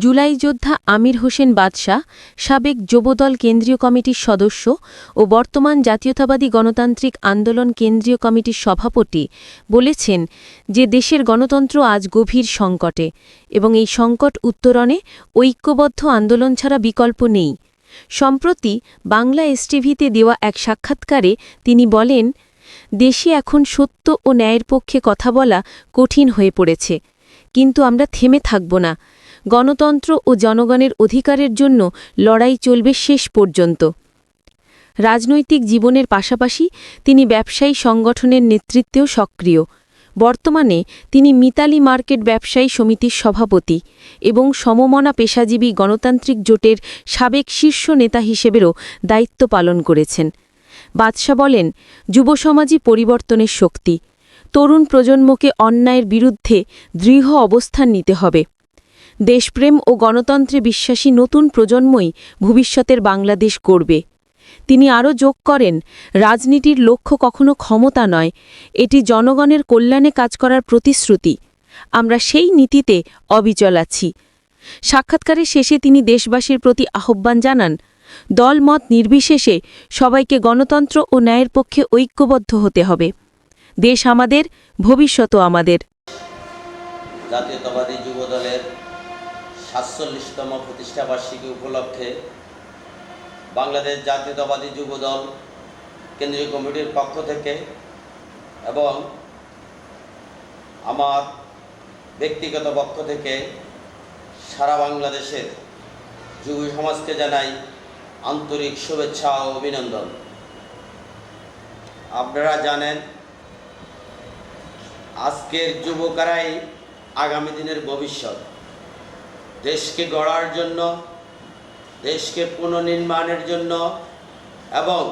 জুলাই যোদ্ধা আমির হোসেন বাদশা, সাবেক যুবদল কেন্দ্রীয় কমিটির সদস্য ও বর্তমান জাতীয়তাবাদী গণতান্ত্রিক আন্দোলন কেন্দ্রীয় কমিটির সভাপতি, বলেছেন যে দেশের গণতন্ত্র আজ গভীর সংকটে এবং এই সংকট উত্তরণে ঐক্যবদ্ধ আন্দোলন ছাড়া বিকল্প নেই। সম্প্রতি বাংলা এসটিভিতে দেওয়া এক সাক্ষাৎকারে তিনি বলেন, দেশে এখন সত্য ও ন্যায়ের পক্ষে কথা বলা কঠিন হয়ে পড়েছে, কিন্তু আমরা থেমে থাকব না। গণতন্ত্র ও জনগণের অধিকারের জন্য লড়াই চলবে শেষ পর্যন্ত। রাজনৈতিক জীবনের পাশাপাশি তিনি ব্যবসায়ী সংগঠনের নেতৃত্বেও সক্রিয়। বর্তমানে তিনি মিতালি মার্কেট ব্যবসায়ী সমিতির সভাপতি এবং সমমনা পেশাজীবী গণতান্ত্রিক জোটের সাবেক শীর্ষ নেতা হিসেবেও দায়িত্ব পালন করেছেন। বাদশা বলেন, যুবসমাজই পরিবর্তনের শক্তি। তরুণ প্রজন্মকে অন্যায়ের বিরুদ্ধে দৃঢ় অবস্থান নিতে হবে। দেশপ্রেম ও গণতন্ত্রে বিশ্বাসী নতুন প্রজন্মই ভবিষ্যতের বাংলাদেশ গড়বে। তিনি আরও যোগ করেন, রাজনীতির লক্ষ্য কখনো ক্ষমতা নয়, এটি জনগণের কল্যাণে কাজ করার প্রতিশ্রুতি। আমরা সেই নীতিতে অবিচল আছি। সাক্ষাৎকারের শেষে তিনি দেশবাসীর প্রতি আহ্বান জানান, দলমত নির্বিশেষে সবাইকে গণতন্ত্র ও ন্যায়ের পক্ষে ঐক্যবদ্ধ হতে হবে। দেশ আমাদের, ভবিষ্যৎও আমাদের। জাতীয়তাবাদী যুবদলের ৪৭তম প্রতিষ্ঠাবার্ষিকী উপলক্ষে বাংলাদেশ জাতীয়তাবাদী যুবদল কেন্দ্রীয় কমিটির পক্ষ থেকে এবং আমার ব্যক্তিগত পক্ষ থেকে সারা বাংলাদেশের যুব সমাজকে জানাই আন্তরিক শুভেচ্ছা ও অভিনন্দন। আপনারা জানেন, আজকের যুবকরাই আগামী দিনের ভবিষ্যৎ। দেশকে গড়ার জন্য, দেশকে পুনর্নির্মাণের জন্য এবং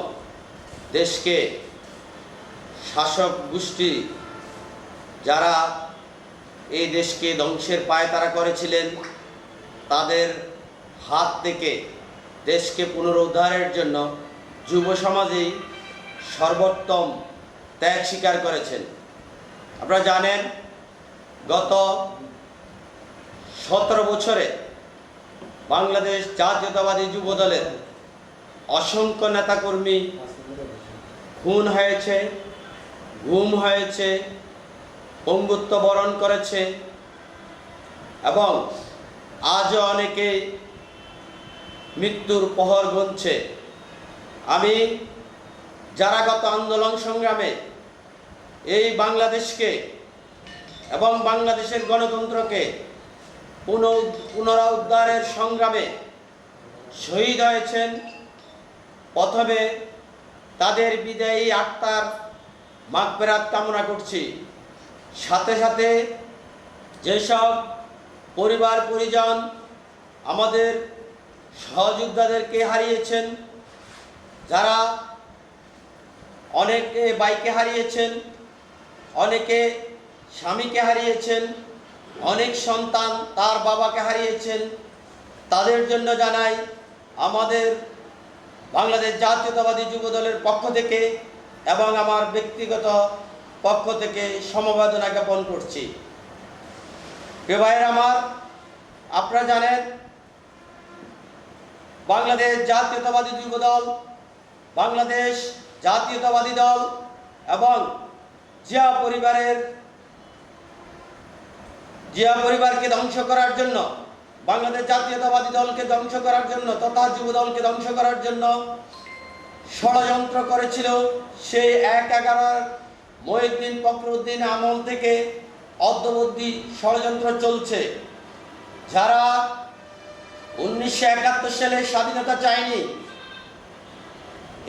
দেশকে শাসক গোষ্ঠী যারা এই দেশকে ধ্বংসের পায়তারা করেছিলেন, তাদের হাত থেকে দেশকে পুনরুদ্ধারের জন্য যুব সমাজই সর্বোত্তম ত্যাগ স্বীকার করেছেন। আপনারা জানেন, গত 17 বছরে বাংলাদেশ জাতীয়তাবাদী যুবদলের অসংখ্য নেতাকর্মী খুন হয়েছে, গুম হয়েছে, পঙ্গুত্ব বরণ করেছে এবং আজও অনেকে মৃত্যুর প্রহর গুনছে। আমি যারা গত আন্দোলন সংগ্রামে এই বাংলাদেশকে এবং বাংলাদেশের গণতন্ত্রকে পুনরুদ্ধারের সংগ্রামে শহীদ হয়েছেন, প্রথমে তাদের বিদায়ী আত্মার মাগফিরাত কামনা করছি। সাথে সাথে যেসব পরিবার পরিজন আমাদের সহযোদ্ধাদেরকে হারিয়েছেন, যারা অনেকে বাইকে হারিয়েছেন, অনেকে স্বামীকে হারিয়েছেন, অনেক সন্তান তার বাবাকে হারিয়েছেন, তাদের জন্য জানাই আমাদের বাংলাদেশ জাতীয়তাবাদী যুবদলের পক্ষ থেকে এবং আমার ব্যক্তিগত পক্ষ থেকে সমবেদনা জ্ঞাপন করছি। প্রিয় ভাইয়েরা আমার, আপনারা জানেন, বাংলাদেশ জাতীয়তাবাদী যুবদল, বাংলাদেশ জাতীয়তাবাদী দল এবং জিয়া পরিবারকে ধ্বংস করার জন্য, বাংলাদেশ জাতীয়তাবাদী দলকে ধ্বংস করার জন্য তথা যুবদলকে ধ্বংস করার জন্য ষড়যন্ত্র করেছিল। সেই ১/১১ মহিউদ্দিন ফখরুদ্দিন আমল থেকে অদ্যাবধি ষড়যন্ত্র চলছে। যারা 1971 সালে স্বাধীনতা চায়নি,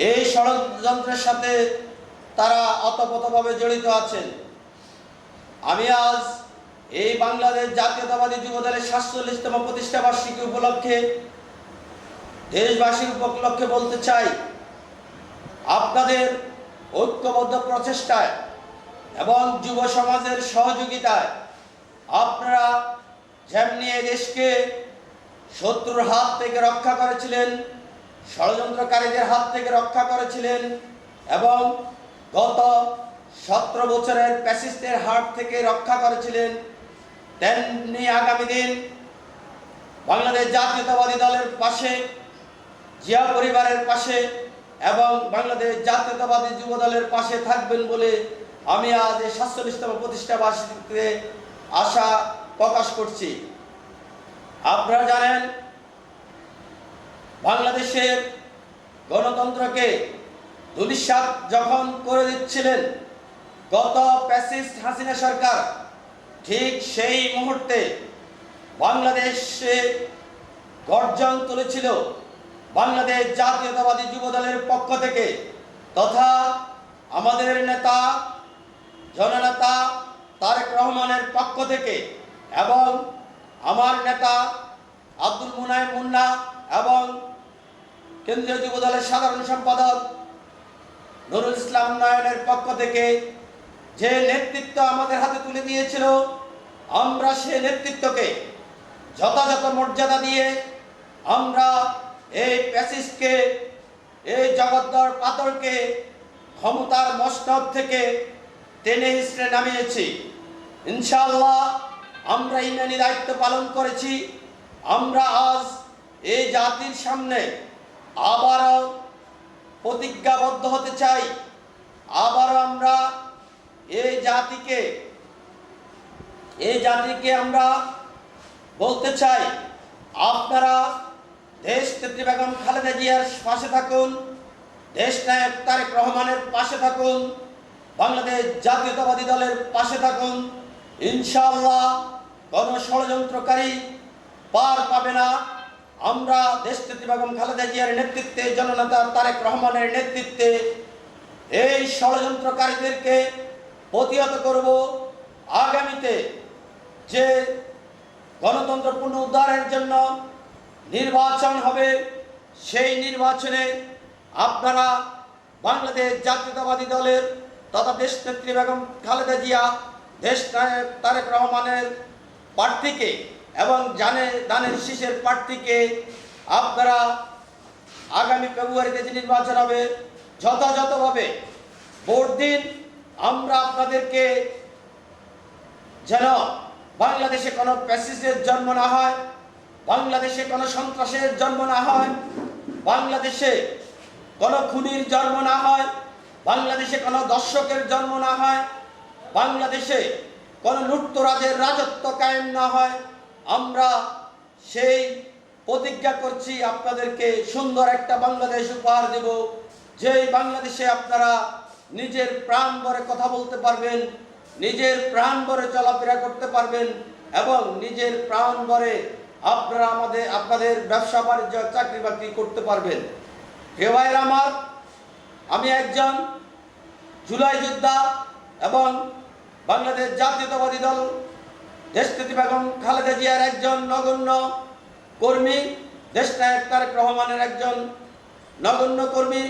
এই ষড়যন্ত্রের সাথে তারা অতপ্রতভাবে জড়িত আছেন। আমি আজ এই বাংলাদেশ জাতীয়তাবাদী যুবদলের ৪৭তম প্রতিষ্ঠাবার্ষিকী উপলক্ষে দেশবাসীর উপলক্ষে বলতে চাই, আপনাদের ঐক্যবদ্ধ প্রচেষ্টায় এবং যুব সমাজের সহযোগিতায় আপনারা যেমনি এই দেশকে শত্রুর হাত থেকে রক্ষা করেছিলেন, ষড়যন্ত্রকারীদের হাত থেকে রক্ষা করেছিলেন এবং গত 17 বছরের প্যাসিস্টের হাত থেকে রক্ষা করেছিলেন, তেমনি আগামী দিন বাংলাদেশ জাতীয়তাবাদী দলের পাশে, জিয়া পরিবারের পাশে এবং বাংলাদেশ জাতীয়তাবাদী যুব দলের পাশে থাকবেন বলে আমি আজ এই ৪৭তম প্রতিষ্ঠাবার্ষিকীতে আশা প্রকাশ করছি। আপনারা জানেন, বাংলাদেশের গণতন্ত্রকে ধূলিসাৎ যখন করে দিচ্ছিলেন গত ফ্যাসিস্ট হাসিনা সরকার, ঠিক সেই মুহূর্তে বাংলাদেশে গর্জন তুলেছিল বাংলাদেশ জাতীয়তাবাদী যুব দলের পক্ষ থেকে, তথা আমাদের নেতা জননেতা তারেক রহমানের পক্ষ থেকে এবং আমার নেতা আব্দুল মুনাইম মুন্না এবং কেন্দ্রীয় যুব দলের সাধারণ সম্পাদক নুরুল ইসলাম নয়নের পক্ষ থেকে যে নেতৃত্ব আমাদের হাতে তুলে দিয়েছিল, আমরা সে নেতৃত্বকে যথাযথ মর্যাদা দিয়ে আমরা এই প্যাসিস্টকে, এই জগদ্দর পাথরকে ক্ষমতার মসনদ থেকে টেনে হিসড়ে নামিয়েছি। ইনশাআল্লাহ আমরা ইমানি দায়িত্ব পালন করেছি। আমরা আজ এই জাতির সামনে আবারও প্রতিজ্ঞাবদ্ধ হতে চাই। আবারও আমরা এই জাতিকে আমরা বলতে চাই, আপনারা দেশ নেত্রী বেগম খালেদা জিয়ার পাশে থাকুন, দেশ নায়ক তারেক রহমানের পাশে থাকুন, বাংলাদেশ জাতীয়তাবাদী দলের পাশে থাকুন। ইনশাআল্লাহ কোনো ষড়যন্ত্রকারী পার পাবে না। আমরা দেশ নেত্রী বেগম খালেদা জিয়ার নেতৃত্বে, জননেতা তারেক রহমানের নেতৃত্বে এই ষড়যন্ত্রকারীদেরকে প্রতিহত করব। আগামীতে যে গণতন্ত্র পুনরুদ্ধারের জন্য নির্বাচন হবে, সেই নির্বাচনে আপনারা বাংলাদেশ জাতীয়তাবাদী দলের তথা দেশ নেত্রী বেগম খালেদা জিয়া, দেশ নায়ক তারেক রহমানের প্রার্থীকে এবং দানের শীষের প্রার্থীকে আপনারা আগামী ফেব্রুয়ারিতে যে নির্বাচন হবে যথাযথভাবে ভোট দিন। আমরা আপনাদেরকে যেন বাংলাদেশে কোনো প্যাসিস্টের জন্ম না হয়, বাংলাদেশে কোনো সন্ত্রাসের জন্ম না হয়, বাংলাদেশে কোনো খুনির জন্ম না হয়, বাংলাদেশে কোনো দর্শকের জন্ম না হয়, বাংলাদেশে কোনো লুটতরাজের রাজত্ব কায়েম না হয়। আমরা সেই প্রতিজ্ঞা করছি, আপনাদেরকে সুন্দর একটা বাংলাদেশ উপহার দেব, যেই বাংলাদেশে আপনারা নিজের প্রাণ ভরে কথা বলতে পারবেন, নিজের প্রাণ ভরে চলাফেরা করতে পারবেন এবং নিজের প্রাণ ভরে আপনারা আপনাদের ব্যবসা বাণিজ্য, চাকরি বাকরি করতে পারবেন। প্রিয় ভাইয়েরা আমার, আমি একজন জুলাই যোদ্ধা এবং বাংলাদেশ জাতীয়তাবাদী দল দেশনেত্রী বেগম খালেদা জিয়ার একজন নগণ্য কর্মী, দেশনায়ক তারেক রহমানের একজন নগণ্য কর্মী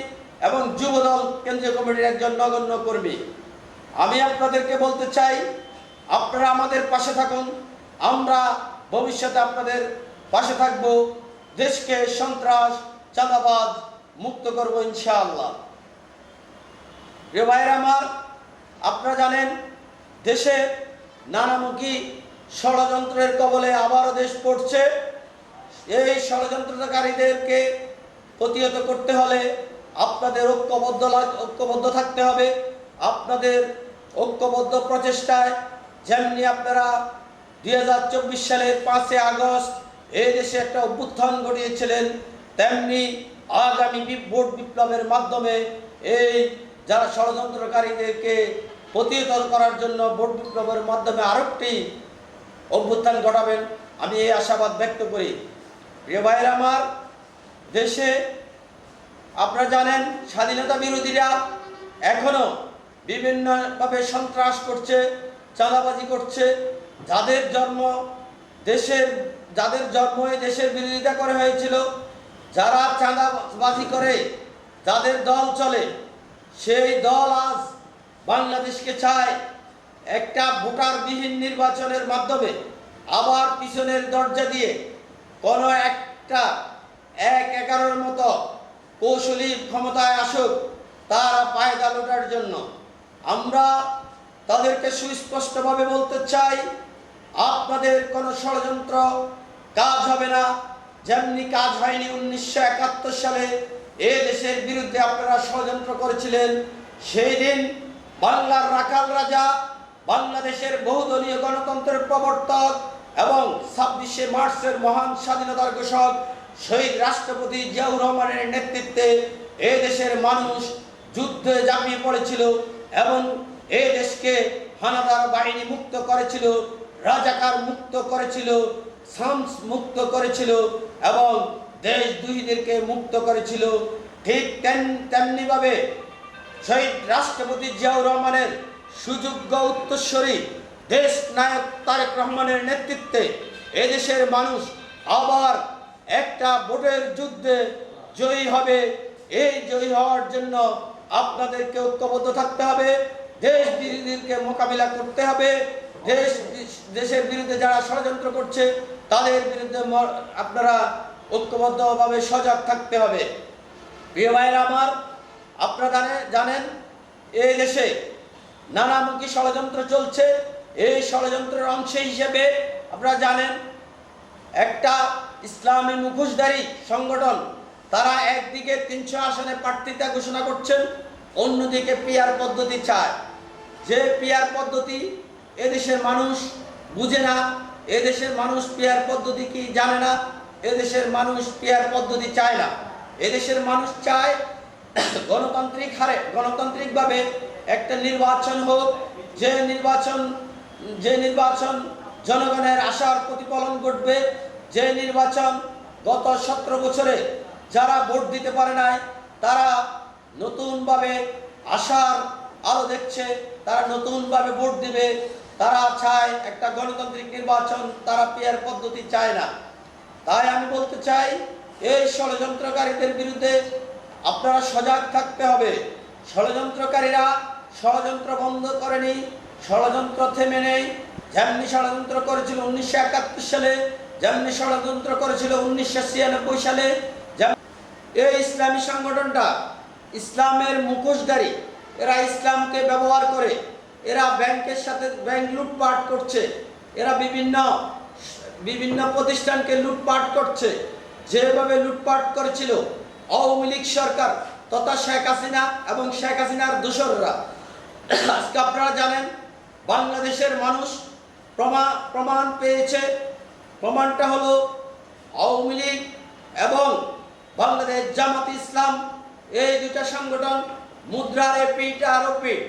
এবং যুবদল কেন্দ্রীয় কমিটির একজন নগণ্য কর্মী। আমি আপনাদেরকে বলতে চাই, আপনারা আমাদের পাশে থাকুন। আমরা ভবিষ্যতে আপনাদের পাশে থাকব। দেশকে সন্ত্রাস, চাঁদাবাজ মুক্ত করব ইনশাআল্লাহ। প্রিয় ভাইয়েরা আমার, আপনারা জানেন দেশে নানামুখী ষড়যন্ত্রের কবলে আবারও দেশ পড়ছে। এই ষড়যন্ত্রকারীদেরকে প্রতিহত করতে হলে আপনাদের ঐক্যবদ্ধ থাকতে হবে। আপনাদের ঐক্যবদ্ধ প্রচেষ্টায় যেমনি আপনারা 2024 সালের 5 আগস্ট এই দেশে একটা অভ্যুত্থান ঘটিয়েছিলেন, তেমনি আগামী ভোট বিপ্লবের মাধ্যমে এই যারা ষড়যন্ত্রকারীদেরকে প্রতিহত করার জন্য ভোট বিপ্লবের মাধ্যমে আরেকটি অভ্যুত্থান ঘটাবেন, আমি এই আশাবাদ ব্যক্ত করি। প্রিয় ভাইয়েরা আমার, দেশে আপনারা জানেন স্বাধীনতা বিরোধীরা এখনো বিভিন্নভাবে সন্ত্রাস করছে, চাঁদাবাজি করছে। যাদের জন্ম দেশের বিরোধিতা করে হয়েছিল, যারা চাঁদাবাজি করে, যাদের দল চলে, সেই দল আজ বাংলাদেশকে চায় একটা ভোটারবিহীন নির্বাচনের মাধ্যমে আবার পিছনের দরজা দিয়ে কোনো একটা 1-11 মতো কৌশলী ক্ষমতায় আসুক তার পায়দা লোটার জন্য। আমরা তাদেরকে সুস্পষ্টভাবে বলতে চাই, আপনাদের কোনো ষড়যন্ত্র কাজ হবে যাবে না। যেমনি কাজ হয়নি 1971 সালে এ দেশের বিরুদ্ধে আপনারা ষড়যন্ত্র করেছিলেন। সেই দিন বাংলার রাখাল রাজা, বাংলাদেশের বহুদলীয় গণতন্ত্রের প্রবর্তক এবং 26শে মার্চের মহান স্বাধীনতার ঘোষক শহীদ রাষ্ট্রপতি জিয়াউর রহমানের নেতৃত্বে এ দেশের মানুষ যুদ্ধে ঝাঁপিয়ে পড়েছিল এবং এই দেশকে হানাদার বাহিনী মুক্ত করেছিল, রাজাকার মুক্ত করেছিল, শামস মুক্ত করেছিল এবং দেশ দুইদেরকে মুক্ত করেছিল। ঠিক তেমনিভাবে শহীদ রাষ্ট্রপতি জিয়াউর রহমানের সুযোগ্য উত্তরসূরি দেশ নায়ক তারেক রহমানের নেতৃত্বে এদেশের মানুষ আবার একটা ভোটের যুদ্ধে জয়ী হবে। এই জয়ী হওয়ার জন্য আপনাদেরকে ঐক্যবদ্ধ থাকতে হবে, দেশ বিরোধীদেরকে মোকাবিলা করতে হবে। দেশের বিরুদ্ধে যারা ষড়যন্ত্র করছে তাদের বিরুদ্ধে আপনারা ঐক্যবদ্ধভাবে সজাগ থাকতে হবে। প্রিয় ভাইরা আমার, আপনারা জানেন এই দেশে নানামুখী ষড়যন্ত্র চলছে। এই ষড়যন্ত্রের অংশ হিসেবে আপনারা জানেন একটা ইসলামী মুখোশধারী সংগঠন, তারা একদিকে 300 আসনে প্রার্থিতা ঘোষণা করছেন, অন্যদিকে পিআর পদ্ধতি চায়। যে পিআর পদ্ধতি এদেশের মানুষ বুঝে না, এদেশের মানুষ পিআর পদ্ধতি কি জানে না, এদেশের মানুষ পিআর পদ্ধতি চায় না। এদেশের মানুষ চায় গণতান্ত্রিকভাবে একটা নির্বাচন হোক, যে নির্বাচন জনগণের আশার প্রতিফলন ঘটবে, যে নির্বাচন গত 17 বছরে যারা ভোট দিতে পারে নাই তারা নতুনভাবে আশার আলো দেখছে, তারা নতুনভাবে ভোট দিবে। তারা চায় একটা গণতান্ত্রিক নির্বাচন, তারা পিআর পদ্ধতি চায় না। তাই আমি বলতে চাই এই ষড়যন্ত্রকারীদের বিরুদ্ধে আপনারা সজাগ থাকতে হবে। ষড়যন্ত্রকারীরা ষড়যন্ত্র বন্ধ করেনি, ষড়যন্ত্র থেমে নেই। যেমনি ষড়যন্ত্র করেছিল 1971 সালে, যেমনি ষড়যন্ত্র করেছিল 1996 সালে। এই ইসলামী সংগঠনটা ইসলামের মুখোশধারী, এরা ইসলামকে ব্যবহার করে, এরা ব্যাংকের সাথে ব্যাংক লুটপাট করছে, এরা বিভিন্ন প্রতিষ্ঠানকে লুটপাট করছে। যেভাবে লুটপাট করেছিল আওয়ামী লীগ সরকার তথা শেখ হাসিনা এবং শেখ হাসিনার দোসররা। আজকে আপনারা জানেন বাংলাদেশের মানুষ প্রমাণ পেয়েছে। প্রমাণটা হলো আওয়ামী লীগ এবং বাংলাদেশ জামাত ইসলাম, এই দুটা সংগঠন মুদ্রার এপিঠ আর ওপিঠ